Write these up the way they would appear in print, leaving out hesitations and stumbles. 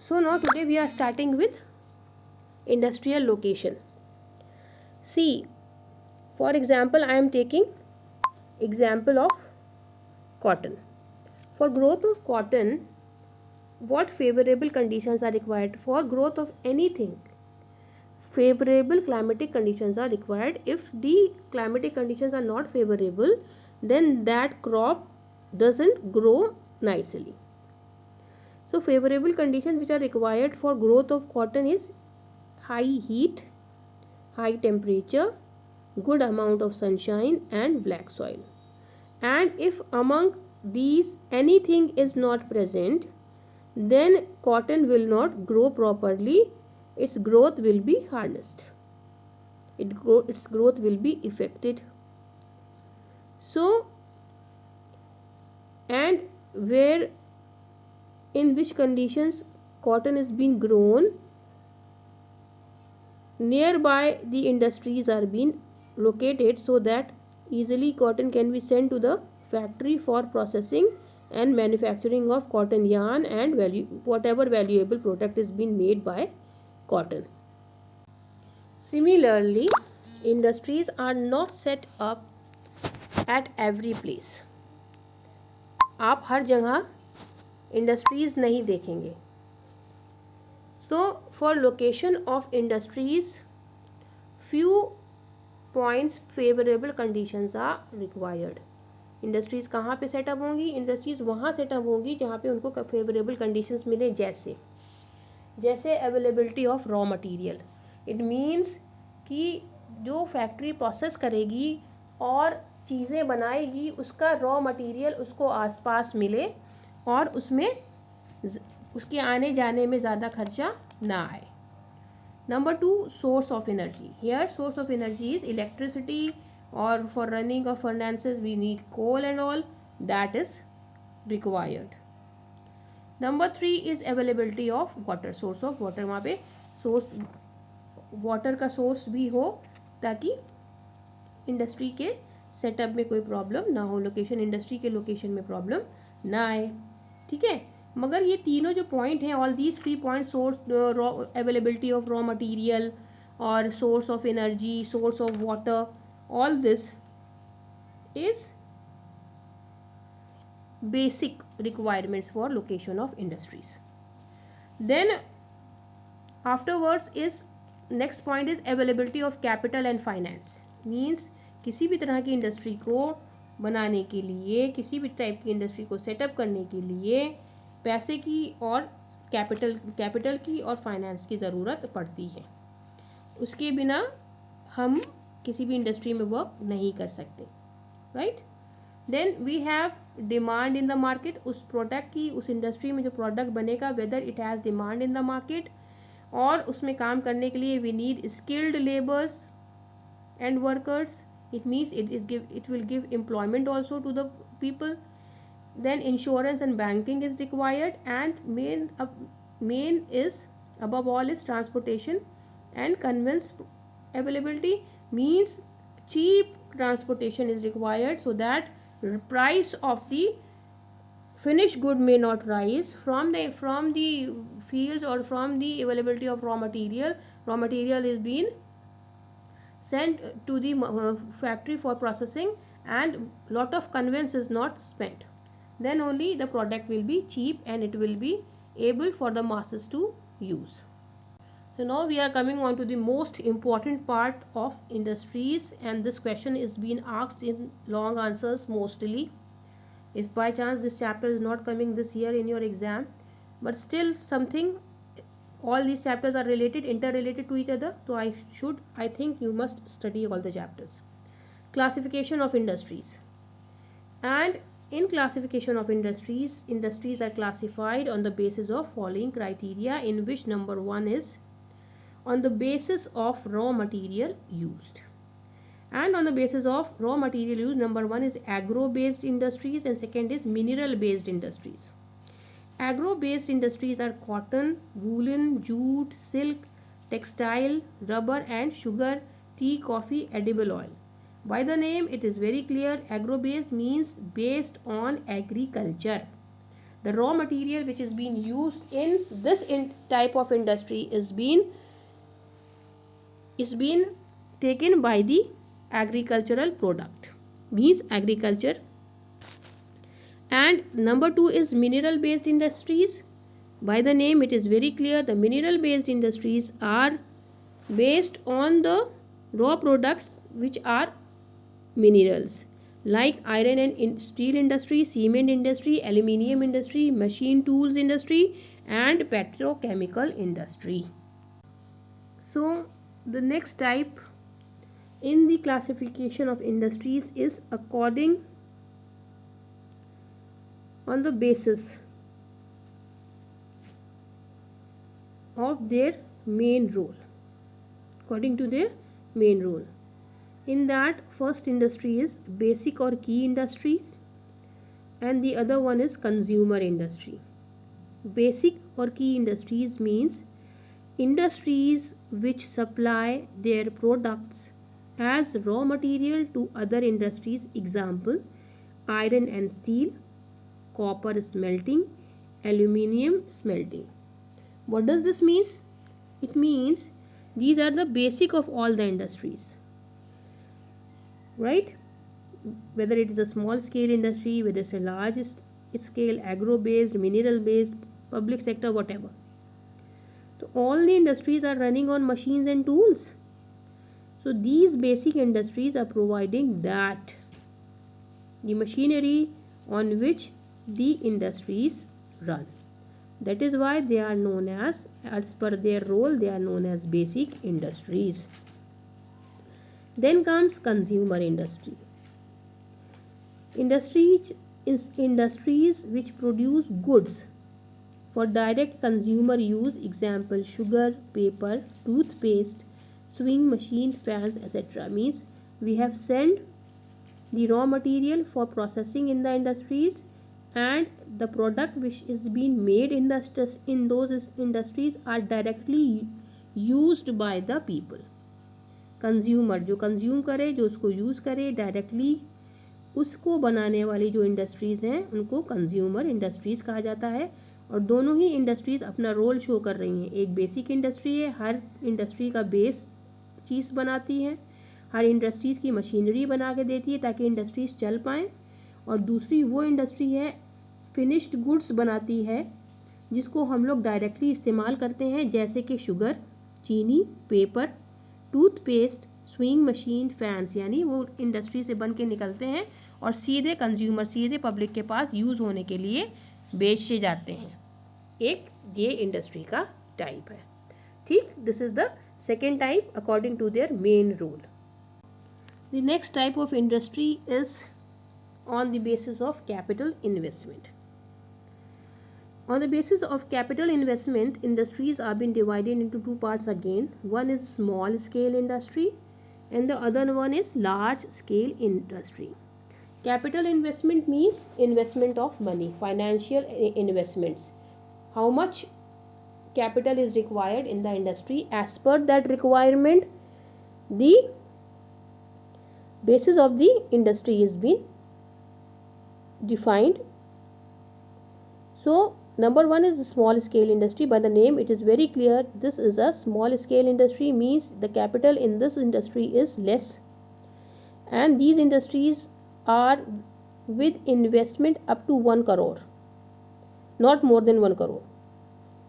So now today we are starting with industrial location. See, for example, I am taking example of cotton. For growth of cotton, what favorable conditions are required? For growth of anything, favorable climatic conditions are required. If the climatic conditions are not favorable, then that crop doesn't grow nicely. So favorable conditions which are required for growth of cotton is high heat, high temperature, good amount of sunshine and black soil. And if among these anything is not present, then cotton will not grow properly. Its growth will be harnessed. Its growth will be affected. So, and where, in which conditions cotton is being grown, nearby the industries are being located so that easily cotton can be sent to the factory for processing and manufacturing of cotton yarn and whatever valuable product is being made by cotton. Similarly, industries are not set up at every place. आप हर जगह industries नहीं देखेंगे. So for location of industries, few points favorable conditions are required. Industries कहाँ पे setup होंगी? Industries वहाँ setup होंगी जहाँ पे उनको फेवरेबल कंडीशंस मिले, जैसे availability of raw material. It means कि जो फैक्ट्री प्रोसेस करेगी और चीज़ें बनाएगी, उसका रॉ मटेरियल उसको आसपास मिले और उसमें उसके आने जाने में ज़्यादा खर्चा ना आए. Number 2, source of energy. Here source of energy is electricity, or for running of furnaces we need coal and all, that is required. Number 3 is availability of water. Source of water, वहाँ पे source water का source भी हो ताकि industry के setup में कोई problem ना हो, लोकेशन इंडस्ट्री के लोकेशन में प्रॉब्लम ना आए. ठीक है. मगर ये तीनों जो पॉइंट हैं, all these 3 point, source, availability of raw material और source of energy, source of water, all this is basic requirements for location of industries. Then afterwards is next point is availability of capital and finance. Means किसी भी तरह की industry को बनाने के लिए, किसी भी टाइप की इंडस्ट्री को सेटअप करने के लिए पैसे की और कैपिटल की और फाइनेंस की ज़रूरत पड़ती है. उसके बिना हम किसी भी इंडस्ट्री में वर्क नहीं कर सकते. Right. Then we have demand in the market. उस प्रोडक्ट की, उस इंडस्ट्री में जो प्रोडक्ट बनेगा, whether it has demand in the market, और उसमें काम करने के लिए we need skilled labours and workers. It means it will give employment also to the people. Then insurance and banking is required, and main is above all is transportation and conveyance availability. Means cheap transportation is required so that price of the finished good may not rise from the fields or from the availability of raw material. Raw material is being sent to the factory for processing and lot of conveyance is not spent. Then only the product will be cheap and it will be able for the masses to use. So now we are coming on to the most important part of industries, and this question is being asked in long answers mostly. If by chance this chapter is not coming this year in your exam, but still something, all these chapters are interrelated to each other, so I think you must study all the chapters. Classification of industries. And in classification of industries are classified on the basis of following criteria, in which number 1 is on the basis of raw material used. And on the basis of raw material used, number 1 is agro based industries and second is mineral based industries. Agro based industries are cotton, woolen, jute, silk, textile, rubber and sugar, tea, coffee, edible oil. By the name it is very clear, agro based means based on agriculture. The raw material which is being used in this type of industry is being taken by the agricultural product, means agriculture. And number 2 is mineral based industries. By the name it is very clear, the mineral based industries are based on the raw products which are minerals, like iron and steel industry, cement industry, aluminium industry, machine tools industry, and petrochemical industry. So the next type in the classification of industries is according on the basis of their main role, according to their main role. In that, first industry is basic or key industries, and the other one is consumer industry. Basic or key industries means industries which supply their products as raw material to other industries. Example, iron and steel, copper smelting, aluminium smelting. What does this mean? It means these are the basic of all the industries, right? Whether it is a small scale industry, whether it's a large scale, agro based, mineral based, public sector, whatever. So all the industries are running on machines and tools. So these basic industries are providing that, the machinery on which the industries run. That is why they are known as per their role, they are known as basic industries. Then comes consumer industry. Industries is industries which produce goods for direct consumer use. Example, sugar, paper, toothpaste, sewing machine, fans, etc. Means we have sent the raw material for processing in the industries, and the product which is being made in those industries are directly used by the people. Consumer जो consume करे, जो उसको use करे directly, उसको बनाने वाली जो industries हैं उनको कंज्यूमर इंडस्ट्रीज़ कहा जाता है. और दोनों ही इंडस्ट्रीज़ अपना रोल शो कर रही हैं. एक बेसिक इंडस्ट्री है, हर इंडस्ट्री का बेस चीज़ बनाती है, हर इंडस्ट्रीज़ की मशीनरी बना के देती है ताकि इंडस्ट्रीज़ चल पाएँ. और दूसरी वो इंडस्ट्री है फिनिश्ड गुड्स बनाती है जिसको हम लोग डायरेक्टली इस्तेमाल करते हैं, जैसे कि शुगर, चीनी, paper, toothpaste, swing machine, fans, यानी वो इंडस्ट्री से बन के निकलते हैं और सीधे कंज्यूमर, सीधे पब्लिक के पास यूज़ होने के लिए बेचे जाते हैं. एक ये इंडस्ट्री का टाइप है. ठीक, this is the second type according to their main role. The next type of industry is on the basis of capital investment. On the basis of capital investment, industries are being divided into two parts again. One is small scale industry and the other one is large scale industry. Capital investment means investment of money, financial investments. How much capital is required in the industry? As per that requirement, the basis of the industry is being defined. So number one is small scale industry. By the name it is very clear, this is a small scale industry, means the capital in this industry is less, and these industries are with investment up to 1 crore, not more than 1 crore.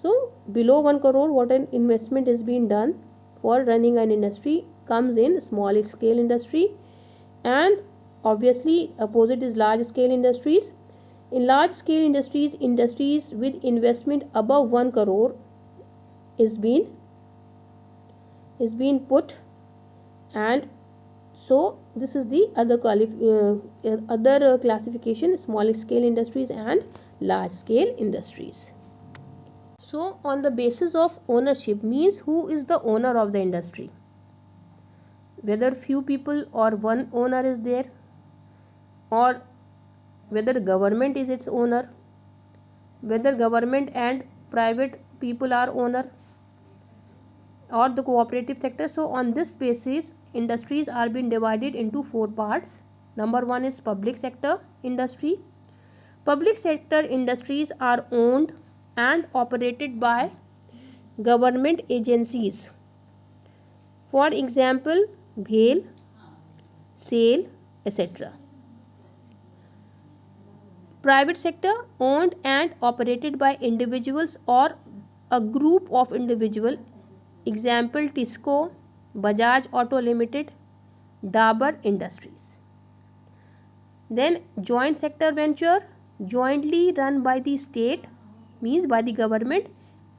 So below 1 crore what an investment is being done for running an industry comes in small scale industry. And obviously opposite is large scale industries. In large scale industries, industries with investment above 1 crore is being put, and so this is the other classification, small scale industries and large scale industries. So on the basis of ownership means who is the owner of the industry, whether few people or one owner is there, or whether the government is its owner, whether government and private people are owner, or the cooperative sector. So on this basis industries are being divided into 4 parts. Number 1 is public sector industry. Public sector industries are owned and operated by government agencies. For example, BHEL, SAIL, etc. Private sector owned and operated by individuals or a group of individuals. Example, Tisco, Bajaj Auto Limited, Dabur Industries. Then joint sector venture, jointly run by the state, means by the government,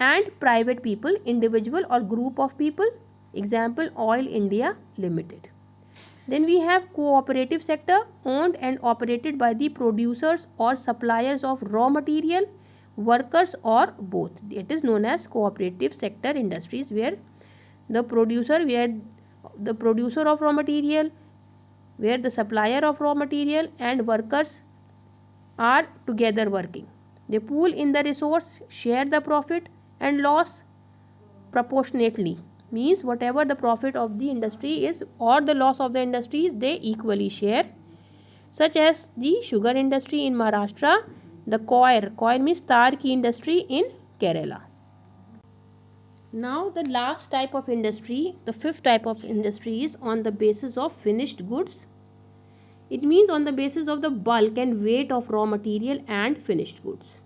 and private people, individual or group of people. Example, Oil India Limited. Then we have cooperative sector, owned and operated by the producers or suppliers of raw material, workers, or both. It is known as cooperative sector industries, where the producer of raw material, where the supplier of raw material and workers are together working. They pool in the resource, share the profit and loss proportionately, means whatever the profit of the industry is or the loss of the industry is, they equally share, such as the sugar industry in Maharashtra, the coir means tar ki industry in Kerala. Now the last type of industry, the fifth type of industry, is on the basis of finished goods. It means on the basis of the bulk and weight of raw material and finished goods.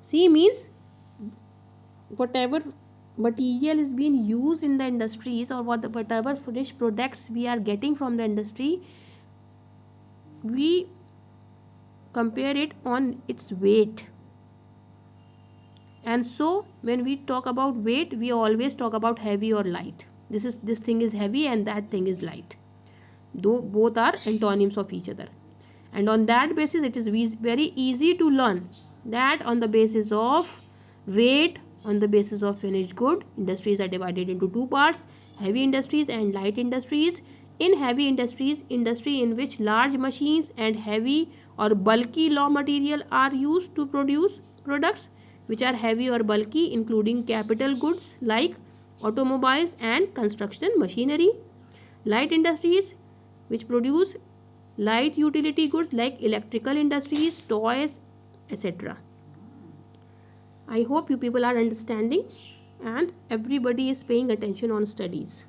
C means whatever material is being used in the industries, or whatever finished products we are getting from the industry, we compare it on its weight. And so when we talk about weight, we always talk about heavy or light. This thing is heavy and that thing is light, though both are antonyms of each other. And on that basis, it is very easy to learn that on the basis of weight, on the basis of finished good, industries are divided into two parts: heavy industries and light industries. In heavy industries, industry in which large machines and heavy or bulky raw material are used to produce products which are heavy or bulky, including capital goods like automobiles and construction machinery. Light industries, which produce light utility goods like electrical industries, toys, etc. I hope you people are understanding and everybody is paying attention on studies.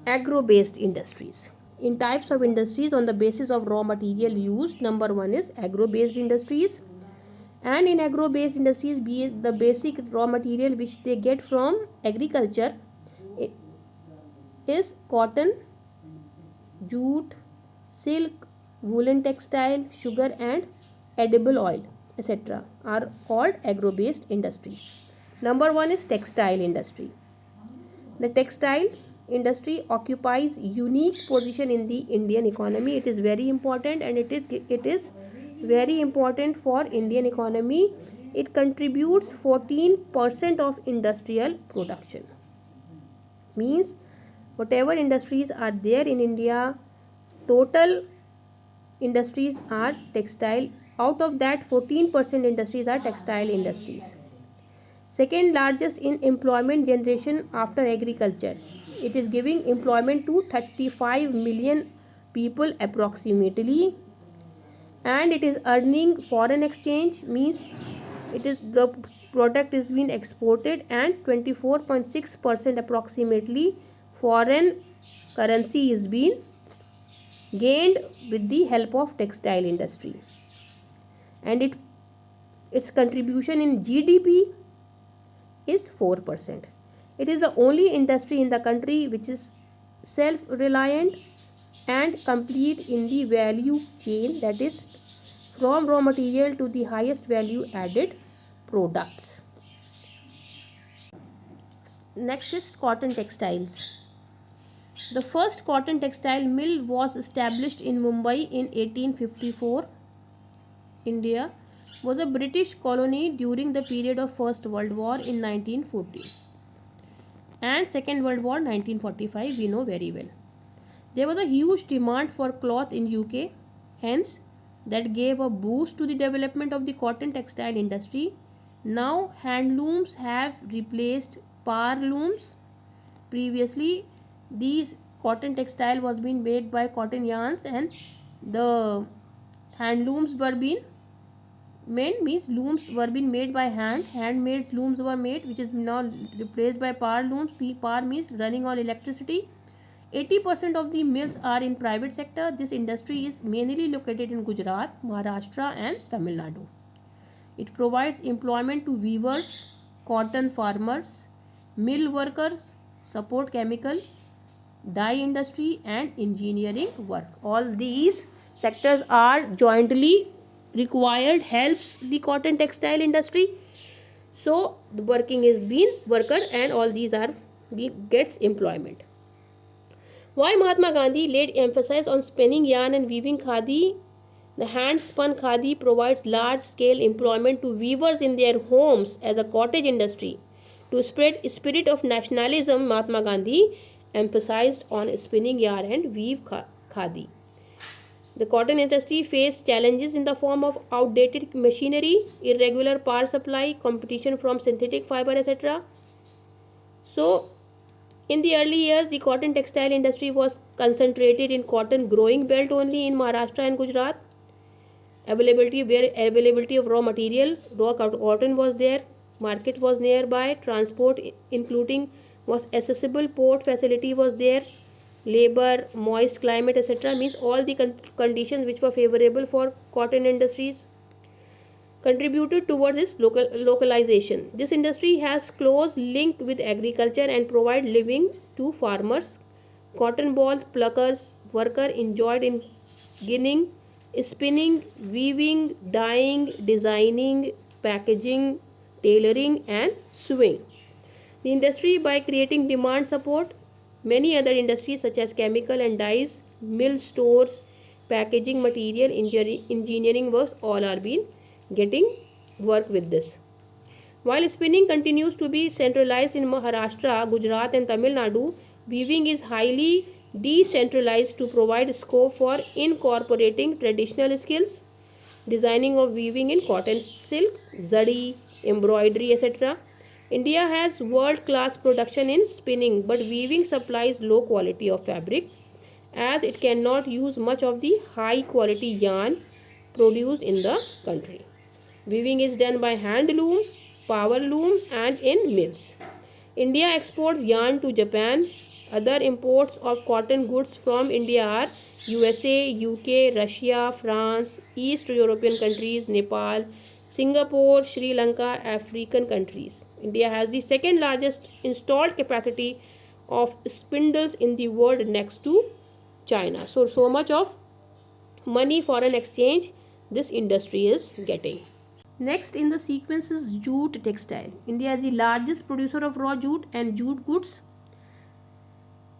Agro-based industries. In types of industries on the basis of raw material used, number one is agro-based industries. And in agro-based industries, the basic raw material which they get from agriculture is cotton, jute, silk, woolen textile, sugar and edible oil, etc. are called agro-based industries. Number one is textile industry. The textile industry occupies unique position in the Indian economy. It is very important, and it is very important for Indian economy. It contributes 14% of industrial production. Means whatever industries are there in India, total industries are textile. Out of that, 14% industries are textile industries. Second largest in employment generation after agriculture. It is giving employment to 35 million people approximately, and it is earning foreign exchange, means it is the product is being exported, and 24.6% approximately foreign currency is being gained with the help of textile industry. And its contribution in GDP is 4%. It is the only industry in the country which is self-reliant and complete in the value chain, that is from raw material to the highest value added products. Next is cotton textiles. The first cotton textile mill was established in Mumbai in 1854. India was a British colony during the period of First World War in 1914 and Second World War 1945, we know very well. There was a huge demand for cloth in UK, hence that gave a boost to the development of the cotton textile industry. Now handlooms have replaced power looms. Previously these cotton textile was being made by cotton yarns, and the Handlooms were being made, means looms were being made by hand. Handmade looms were made, which is now replaced by power looms. Power means running on electricity. 80% of the mills are in private sector. This industry is mainly located in Gujarat, Maharashtra and Tamil Nadu. It provides employment to weavers, cotton farmers, mill workers, support chemical, dye industry and engineering work. All these sectors are jointly required, helps the cotton textile industry. So the working is being worker and all these are gets employment. Why Mahatma Gandhi laid emphasis on spinning yarn and weaving khadi? The hand spun khadi provides large scale employment to weavers in their homes as a cottage industry. To spread spirit of nationalism, Mahatma Gandhi emphasized on spinning yarn and weave khadi. The cotton industry faced challenges in the form of outdated machinery, irregular power supply, competition from synthetic fiber, etc. So, in the early years, the cotton textile industry was concentrated in cotton growing belt only in Maharashtra and Gujarat. Availability of raw material, raw cotton was there, market was nearby, transport including was accessible, port facility was there, labor, moist climate, etc. means all the conditions which were favorable for cotton industries contributed towards its localization. This industry has close link with agriculture and provide living to farmers. Cotton balls pluckers worker enjoyed in ginning, spinning, weaving, dyeing, designing, packaging, tailoring and sewing. The industry by creating demand support, many other industries such as chemical and dyes, mill stores, packaging material, engineering works all are being getting work with this. While spinning continues to be centralized in Maharashtra, Gujarat and Tamil Nadu, weaving is highly decentralized to provide scope for incorporating traditional skills, designing of weaving in cotton, silk, zari, embroidery, etc. India has world-class production in spinning, but weaving supplies low quality of fabric as it cannot use much of the high-quality yarn produced in the country. Weaving is done by hand loom, power loom and in mills. India exports yarn to Japan. Other imports of cotton goods from India are USA, UK, Russia, France, East European countries, Nepal, Singapore, Sri Lanka, African countries. India has the second largest installed capacity of spindles in the world next to China. So much of money foreign exchange this industry is getting. Next in the sequence is jute textile. India is the largest producer of raw jute and jute goods.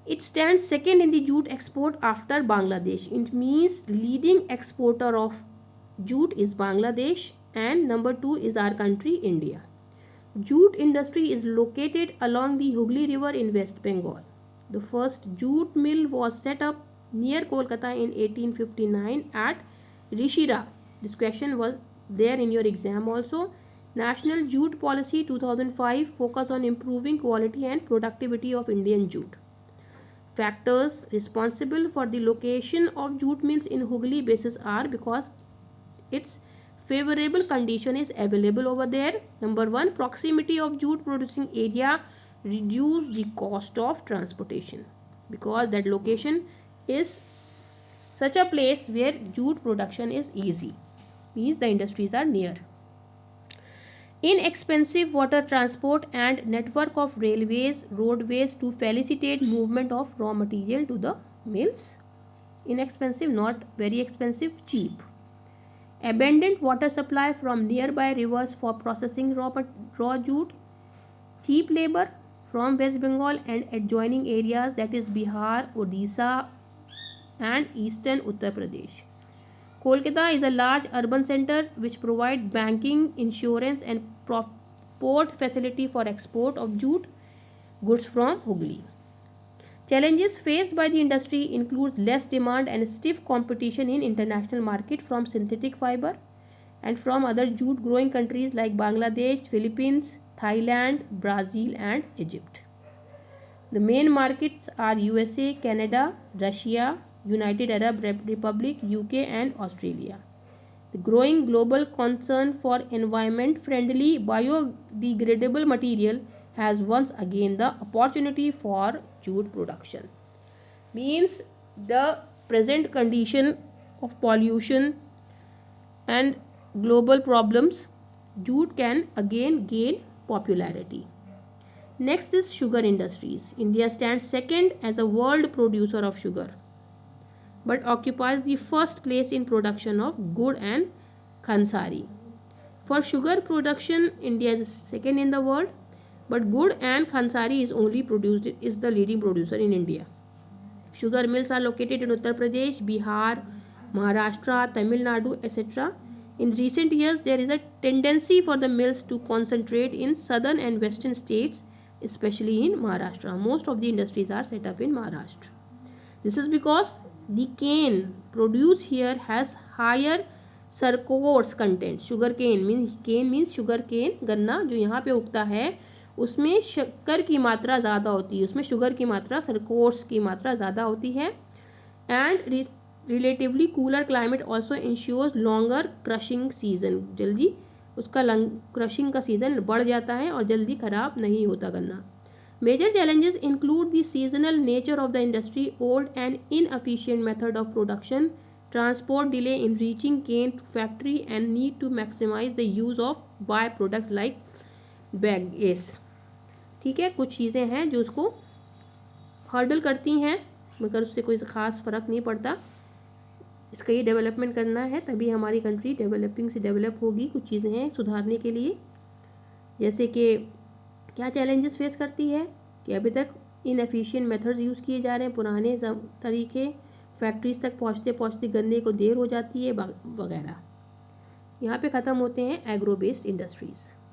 It stands second in the jute export after Bangladesh. It means leading exporter of jute is Bangladesh and number 2 is our country India. Jute industry is located along the Hooghly River in West Bengal. The first jute mill was set up near Kolkata in 1859 at Rishira. This question was there in your exam also. National Jute Policy 2005 focus on improving quality and productivity of Indian jute. Factors responsible for the location of jute mills in Hooghly basis are because its favorable condition is available over there. Number 1, proximity of jute producing area reduce the cost of transportation because that location is such a place where jute production is easy, means the industries are near. Inexpensive water transport and network of railways, roadways to facilitate movement of raw material to the mills. Inexpensive, not very expensive, cheap. Abundant water supply from nearby rivers for processing raw jute. Cheap labor from West Bengal and adjoining areas, that is Bihar, Odisha and eastern Uttar Pradesh. Kolkata is a large urban center which provides banking, insurance and port facility for export of jute goods from Hooghly. Challenges faced by the industry include less demand and stiff competition in international market from synthetic fiber and from other jute growing countries like Bangladesh, Philippines, Thailand, Brazil and Egypt. The main markets are USA, Canada, Russia, United Arab Republic, UK and Australia. The growing global concern for environment-friendly biodegradable material has once again the opportunity for jute production. Means the present condition of pollution and global problems, jute can again gain popularity. Next is sugar industries. India stands second as a world producer of sugar, but occupies the first place in production of gur and khansari. For sugar production, India is second in the world, but gur and khansari is the leading producer in India. Sugar mills are located in Uttar Pradesh, Bihar, Maharashtra, Tamil Nadu, etc. In recent years, there is a tendency for the mills to concentrate in southern and western states, especially in Maharashtra. Most of the industries are set up in Maharashtra. This is because the cane produced here has higher sucrose content. Sugar cane means sugar cane, गन्ना जो यहाँ पे उगता है उसमें शक्कर की मात्रा ज़्यादा होती है, उसमें शुगर की मात्रा, सरकोर्स की मात्रा ज़्यादा होती है. And relatively cooler climate also ensures longer crushing season. जल्दी उसका क्रशिंग का सीज़न बढ़ जाता है और जल्दी ख़राब नहीं होता गन्ना. Major challenges include the seasonal nature of the industry, old and inefficient method of production, transport delay in reaching cane to factory, and need to maximize the use of byproducts like bagasse. ठीक है, कुछ चीज़ें हैं जो उसको hurdle करती हैं, मगर उससे कोई ख़ास फ़र्क नहीं पड़ता. इसका ये डेवलपमेंट करना है, तभी हमारी कंट्री डेवलपिंग से डेवलप होगी. कुछ चीज़ें हैं सुधारने के लिए, जैसे कि क्या चैलेंजेस फेस करती है कि अभी तक इनएफिशिएंट मेथड्स यूज़ किए जा रहे हैं, पुराने तरीके, फैक्ट्रीज तक पहुँचते पहुँचते गन्ने को देर हो जाती है वगैरह. यहाँ पे ख़त्म होते हैं एग्रो बेस्ड इंडस्ट्रीज़.